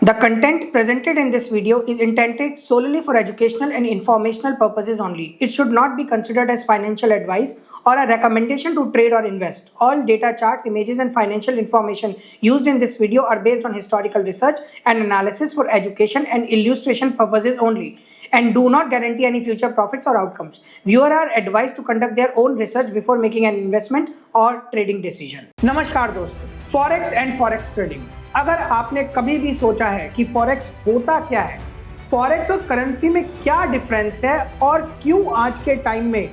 The content presented in this video is intended solely for educational and informational purposes only. It should not be considered as financial advice or a recommendation to trade or invest. All data, charts, images, and financial information used in this video are based on historical research and analysis for education and illustration purposes only, and do not guarantee any future profits or outcomes. Viewers are advised to conduct their own research before making an investment or trading decision. नमस्कार दोस्तों, forex and forex trading. अगर आपने कभी भी सोचा है कि forex होता क्या है, फॉरेक्स और करेंसी में क्या डिफरेंस है और क्यों आज के टाइम में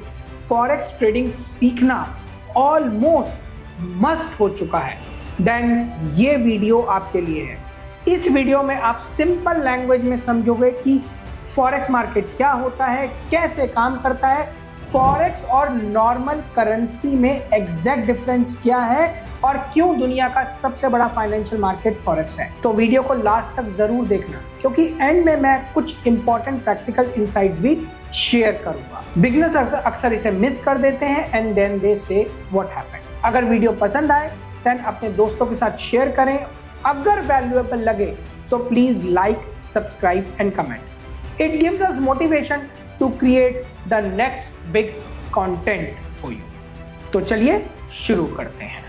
फॉरेक्स ट्रेडिंग सीखना ऑलमोस्ट मस्ट हो चुका है, देन ये वीडियो आपके लिए है। इस वीडियो में आप सिंपल लैंग्वेज में समझोगे कि फॉरेक्स मार्केट क्या होता है, कैसे काम करता है, फॉरेक्स और नॉर्मल करेंसी में एग्जैक्ट डिफरेंस क्या है और क्यों दुनिया का सबसे बड़ा फाइनेंशियल मार्केट फॉरेक्स है। तो वीडियो को लास्ट तक जरूर देखना, क्योंकि एंड में मैं कुछ इंपॉर्टेंट प्रैक्टिकल इनसाइट्स भी शेयर करूंगा। बिगिनर्स अक्सर इसे मिस कर देते हैं एंड देन दे से व्हाट हैपेंड। अगर वीडियो पसंद आए देन अपने दोस्तों के साथ शेयर करें। अगर वैल्यूएबल लगे तो please like, subscribe and comment. It gives us motivation to create the next big content for you. तो चलिए शुरू करते हैं।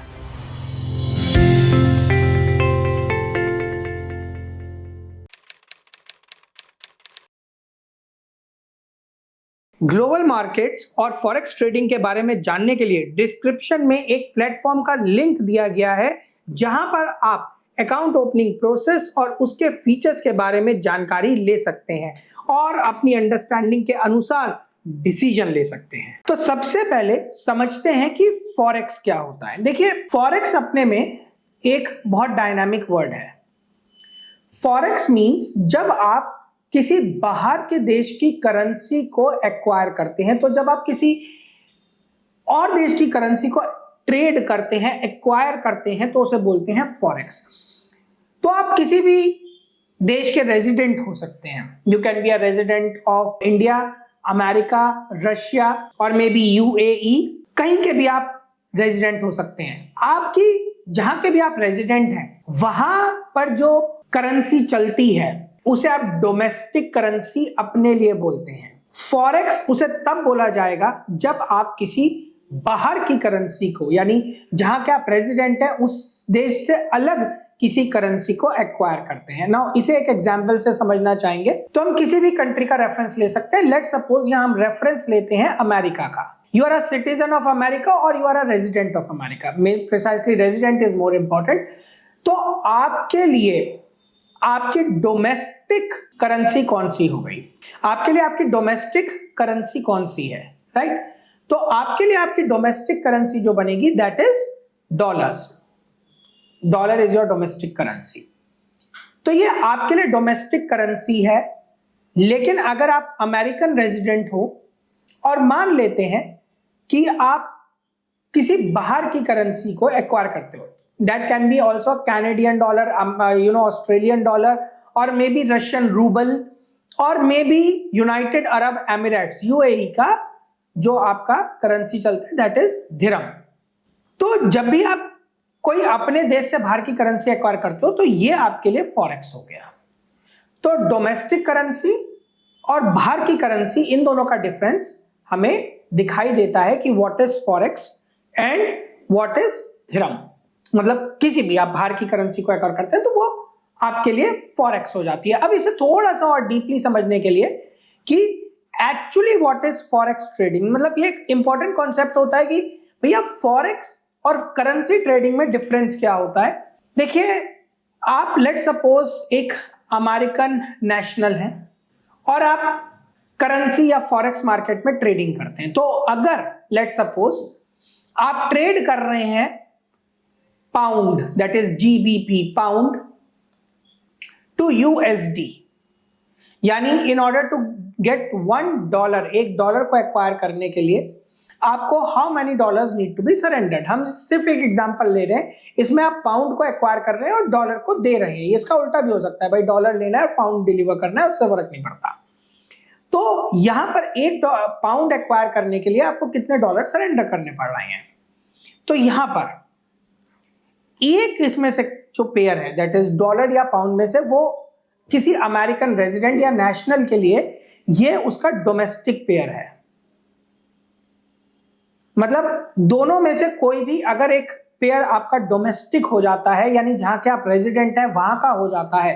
ग्लोबल मार्केट्स और फॉरेक्स ट्रेडिंग के बारे में जानने के लिए डिस्क्रिप्शन में एक प्लेटफॉर्म का लिंक दिया गया है, जहां पर आप अकाउंट ओपनिंग प्रोसेस और उसके फीचर्स के बारे में जानकारी ले सकते हैं और अपनी अंडरस्टैंडिंग के अनुसार डिसीजन ले सकते हैं। तो सबसे पहले समझते हैं कि फॉरेक्स क्या होता है। देखिए, फॉरेक्स अपने में एक बहुत डायनामिक वर्ड है। फॉरेक्स मींस जब आप किसी बाहर के देश की करेंसी को एक्वायर करते हैं, तो जब आप किसी और देश की करेंसी को ट्रेड करते हैं, एक्वायर करते हैं, तो उसे बोलते हैं फॉरेक्स। तो आप किसी भी देश के रेजिडेंट हो सकते हैं। You can be a resident of India, America, Russia और मे बी यूएई, कहीं के भी आप रेजिडेंट हो सकते हैं। आपकी जहां के भी आप रेजिडेंट हैं, वहां पर जो करेंसी चलती है उसे आप डोमेस्टिक करेंसी अपने लिए बोलते हैं। फॉरेक्स उसे तब बोला जाएगा जब आप किसी बाहर की करेंसी को, यानी जहां के आप रेजिडेंट है उस देश से अलग किसी करेंसी को एक्वायर करते हैं। नाउ इसे एक एग्जांपल से समझना चाहेंगे तो हम किसी भी कंट्री का रेफरेंस ले सकते हैं। लेट्स सपोज यहां हम रेफरेंस लेते हैं अमेरिका का। You are a citizen of America और you are a resident of America. Precisely resident is more important. तो आपके लिए आपकी डोमेस्टिक करेंसी कौन सी हो गई? आपके लिए आपकी डोमेस्टिक करेंसी कौन सी है, राइट? तो आपके लिए आपकी डोमेस्टिक करेंसी जो बनेगी that is dollars. Dollar is your domestic currency. तो ये आपके लिए डोमेस्टिक करेंसी है। लेकिन अगर आप अमेरिकन रेजिडेंट हो और मान लेते हैं कि आप किसी बाहर की करेंसी को एक्वायर करते हो, that can be also Canadian dollar, Australian dollar, और मे बी रशियन रूबल, और may be United Arab Emirates, UAE का जो आपका करेंसी चलता है दैट इज दिरहम। तो जब भी आप कोई अपने देश से बाहर की करेंसी एक्वायर करते हो तो ये आपके लिए फॉरेक्स हो गया। तो डोमेस्टिक करेंसी और बाहर की करेंसी, इन दोनों का डिफरेंस हमें दिखाई देता है कि what is forex and what is dirham. मतलब किसी भी आप बाहर की करेंसी को एक्वायर करते हैं तो वो आपके लिए फॉरेक्स हो जाती है। अब इसे थोड़ा सा और डीपली समझने के लिए कि actually what is forex trading, मतलब ये एक इंपॉर्टेंट कॉन्सेप्ट होता है कि भैया फॉरेक्स और करेंसी ट्रेडिंग में डिफरेंस क्या होता है। देखिए, आप लेट सपोज एक अमेरिकन नेशनल हैं और आप करेंसी या फॉरेक्स मार्केट में ट्रेडिंग करते हैं। तो अगर लेट सपोज आप ट्रेड कर रहे हैं pound, that is GBP, pound to USD, यानी इन ऑर्डर टू गेट $1, $1 को एक्वायर करने के लिए आपको how many dollars need to be surrendered. हम सिर्फ एक एग्जांपल ले रहे हैं, इसमें आप पाउंड को एक्वायर कर रहे हैं और डॉलर को दे रहे हैं। इसका उल्टा भी हो सकता है, भाई डॉलर लेना है और पाउंड डिलीवर करना है, उससे फर्क नहीं पड़ता। तो यहां पर एक पाउंड एक्वायर करने के लिए आपको कितने डॉलर सरेंडर करने पड़ रहे हैं? तो यहां पर एक इसमें से जो पेयर है दैट इज डॉलर या पाउंड में से वो किसी अमेरिकन रेजिडेंट या नेशनल के लिए ये उसका डोमेस्टिक पेयर है। मतलब दोनों में से कोई भी अगर एक पेयर आपका डोमेस्टिक हो जाता है, यानी जहां के आप रेजिडेंट हैं वहां का हो जाता है,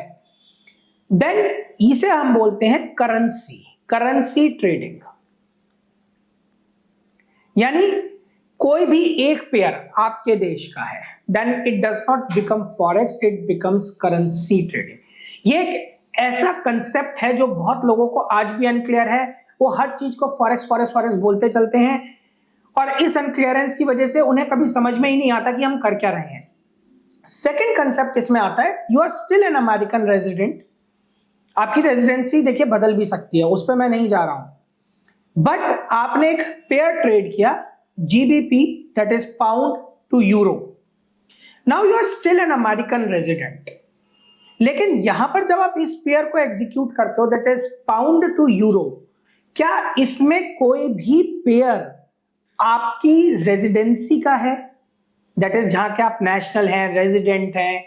देन इसे हम बोलते हैं करेंसी ट्रेडिंग। यानी कोई भी एक पेयर आपके देश का है, then it does not become forex, it becomes currency trading. ये एक ऐसा कंसेप्ट है जो बहुत लोगों को आज भी अनक्लियर है। वो हर चीज को फॉरेक्स फॉरेक्स फॉरेक्स बोलते चलते हैं और इस अनक्लियरेंस की वजह से उन्हें कभी समझ में ही नहीं आता कि हम कर क्या रहे हैं। सेकेंड कंसेप्ट इसमें आता है, you are still an American resident. आपकी रेजिडेंसी देखिए बदल भी सकती है, उस पर मैं नहीं जा रहा हूं, बट आपने एक पेयर ट्रेड किया GBP, that is pound to euro. Now you are still an American resident, लेकिन यहां पर जब आप इस पेयर को एग्जीक्यूट करते हो, that is pound to euro, क्या इसमें कोई भी पेयर आपकी रेजिडेंसी का है? दैट इज जहां के आप नेशनल हैं, रेजिडेंट हैं,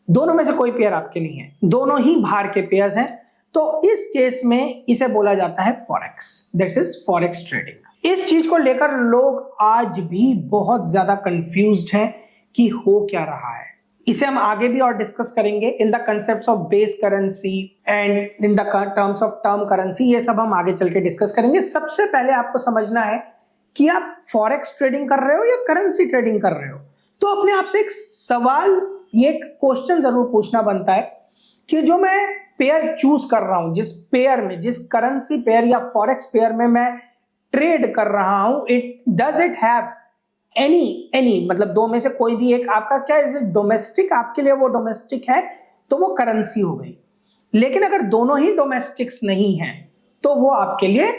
दोनों में से कोई पेयर आपके नहीं है, दोनों ही बाहर के पेयर्स हैं। तो इस केस में इसे बोला जाता है forex, that is forex trading. इस चीज को लेकर लोग आज भी बहुत ज्यादा कंफ्यूज्ड हैं कि हो क्या रहा है। इसे हम आगे भी और डिस्कस करेंगे in the concepts of base currency and in the terms of term currency. ये सब हम आगे चल के डिस्कस करेंगे। सबसे पहले आपको समझना है कि आप फॉरेक्स ट्रेडिंग कर रहे हो या करेंसी ट्रेडिंग कर रहे हो। तो अपने आप से एक सवाल, ये क्वेश्चन जरूर पूछना बनता है कि जो मैं पेयर चूज कर रहा हूं, जिस पेयर में, जिस करेंसी पेयर या फॉरेक्स पेयर में मैं ट्रेड कर रहा हूं, it does it have any मतलब दो में से कोई भी एक आपका क्या इज डोमेस्टिक, आपके लिए वो डोमेस्टिक है तो वो करेंसी हो गई। लेकिन अगर दोनों ही डोमेस्टिक्स नहीं है तो वो आपके लिए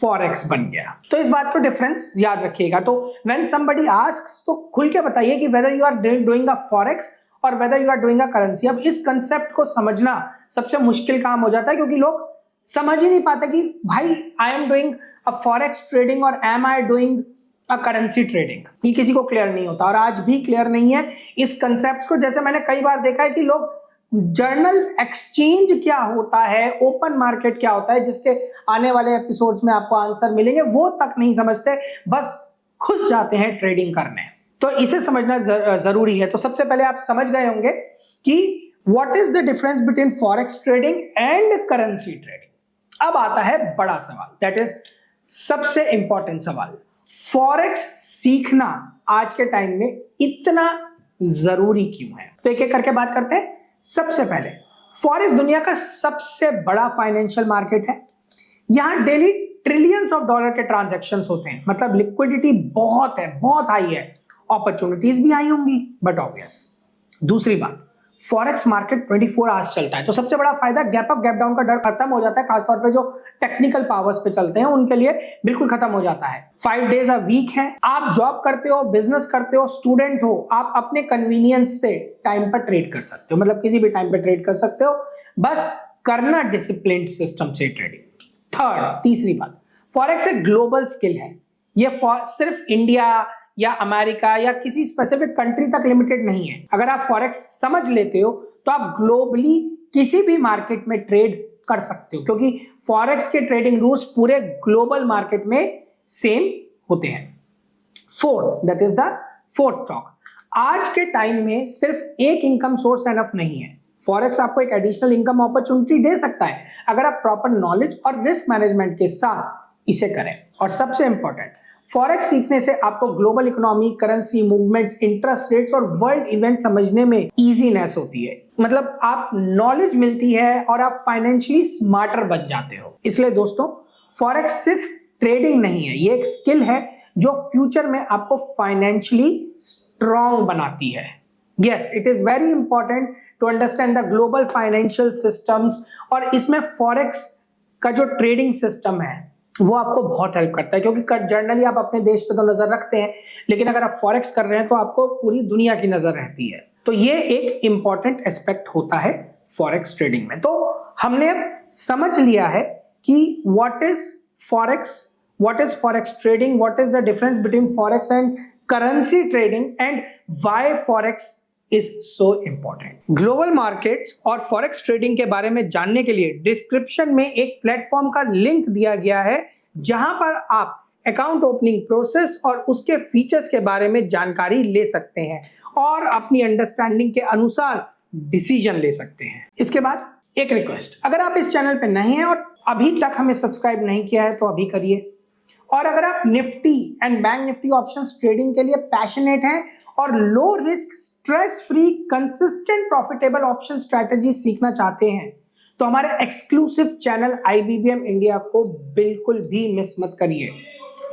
फॉरेक्स बन गया। तो इस बात को डिफरेंस याद रखिएगा। तो व्हेन समबडी आस्क्स तो खुल के बताइए कि whether you are doing a forex और whether you are doing a currency. अब इस कंसेप्ट को समझना सबसे मुश्किल काम हो जाता है, क्योंकि लोग समझ ही नहीं पाते कि भाई I am doing a forex trading और am I doing a currency trading. ये किसी को क्लियर नहीं होता और आज भी क्लियर नहीं है इस कंसेप्ट को। जैसे मैंने कई बार देखा है कि लोग जर्नल एक्सचेंज क्या होता है, ओपन मार्केट क्या होता है, जिसके आने वाले एपिसोड्स में आपको आंसर मिलेंगे, वो तक नहीं समझते, बस घुस जाते हैं ट्रेडिंग करने। तो इसे समझना जरूरी है। तो सबसे पहले आप समझ गए होंगे कि what is the difference between forex trading and currency trading. अब आता है बड़ा सवाल, दैट इज सबसे इंपॉर्टेंट सवाल, फॉरेक्स सीखना आज के टाइम में इतना जरूरी क्यों है। तो एक एक करके बात करते हैं। सबसे पहले, फॉरेक्स दुनिया का सबसे बड़ा फाइनेंशियल मार्केट है। यहां डेली ट्रिलियंस ऑफ डॉलर के ट्रांजैक्शंस होते हैं, मतलब लिक्विडिटी बहुत है, बहुत हाई है, अपॉर्चुनिटीज भी आई होंगी, बट ऑब्वियस। दूसरी बात, फॉरेक्स मार्केट 24 आवर्स चलता है, तो सबसे बड़ा फायदा गैप अप गैप डाउन का डर खत्म हो जाता है। खासतौर पे जो टेक्निकल पावर्स पे चलते हैं उनके लिए बिल्कुल खत्म हो जाता है। 5 डेज अ वीक है। आप जॉब करते हो, बिजनेस करते हो, स्टूडेंट हो, आप अपने कन्वीनियंस से टाइम पर ट्रेड कर सकते हो, मतलब किसी भी टाइम पर ट्रेड कर सकते हो, बस करना डिसिप्लिन सिस्टम से ट्रेडिंग। तीसरी बात, फॉरेक्स एक ग्लोबल स्किल है। ये सिर्फ इंडिया या अमेरिका या किसी स्पेसिफिक कंट्री तक लिमिटेड नहीं है। अगर आप फॉरेक्स समझ लेते हो तो आप ग्लोबली किसी भी मार्केट में ट्रेड कर सकते हो, क्योंकि फॉरेक्स के ट्रेडिंग रूल्स पूरे ग्लोबल मार्केट में सेम होते हैं। Fourth, that is the fourth talk, आज के टाइम में सिर्फ एक इनकम सोर्स एनफ नहीं है। फॉरेक्स आपको एक एडिशनल इनकम अपॉर्चुनिटी दे सकता है अगर आप प्रॉपर नॉलेज और रिस्क मैनेजमेंट के साथ इसे करें। और सबसे इंपॉर्टेंट, फॉरेक्स सीखने से आपको global economy, currency movements, interest rates और वर्ल्ड इवेंट समझने में इजीनेस होती है। मतलब आप नॉलेज मिलती है और आप फाइनेंशियली स्मार्टर बन जाते हो। इसलिए दोस्तों, फॉरेक्स सिर्फ ट्रेडिंग नहीं है, ये एक स्किल है जो फ्यूचर में आपको फाइनेंशियली स्ट्रॉन्ग बनाती है। Yes, it is very important to understand the global financial systems, और इसमें फॉरेक्स का जो ट्रेडिंग सिस्टम है वो आपको बहुत हेल्प करता है, क्योंकि जनरली आप अपने देश पे तो नजर रखते हैं, लेकिन अगर आप फॉरेक्स कर रहे हैं तो आपको पूरी दुनिया की नजर रहती है। तो ये एक इंपॉर्टेंट एस्पेक्ट होता है फॉरेक्स ट्रेडिंग में। तो हमने अब समझ लिया है कि what is forex trading, what is the difference between forex and currency trading, and why forex is so important. Global markets और फॉरेक्स ट्रेडिंग के बारे में जानने के लिए डिस्क्रिप्शन में एक प्लेटफॉर्म का लिंक दिया गया है जहां पर आप अकाउंट ओपनिंग प्रोसेस और उसके फीचर्स के बारे में जानकारी ले सकते हैं और अपनी अंडरस्टैंडिंग के अनुसार डिसीजन ले सकते हैं। इसके बाद एक रिक्वेस्ट, अगर आप इस चैनल पे नए हैं और अभी तक हमें सब्सक्राइब नहीं किया है तो अभी करिए। और अगर आप Nifty and bank Nifty options trading के लिए पैशनेट हैं और low risk stress free consistent profitable option strategy सीखना चाहते हैं तो हमारे एक्सक्लूसिव चैनल IBBM इंडिया को बिल्कुल भी मिस मत करिए।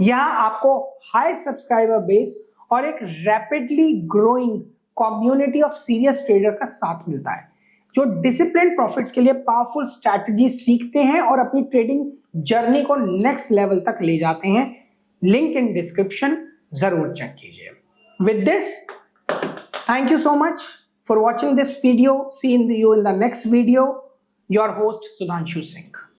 यहाँ आपको हाई सब्सक्राइबर बेस और एक rapidly growing community of serious trader का साथ मिलता है जो डिसिप्लिन प्रॉफिट्स के लिए पावरफुल स्ट्रैटेजी सीखते हैं और अपनी ट्रेडिंग जर्नी को नेक्स्ट लेवल तक ले जाते हैं। लिंक इन डिस्क्रिप्शन जरूर चेक कीजिए। With this, thank you so much for watching this video. See you in the next video. Your host Sudhanshu Singh.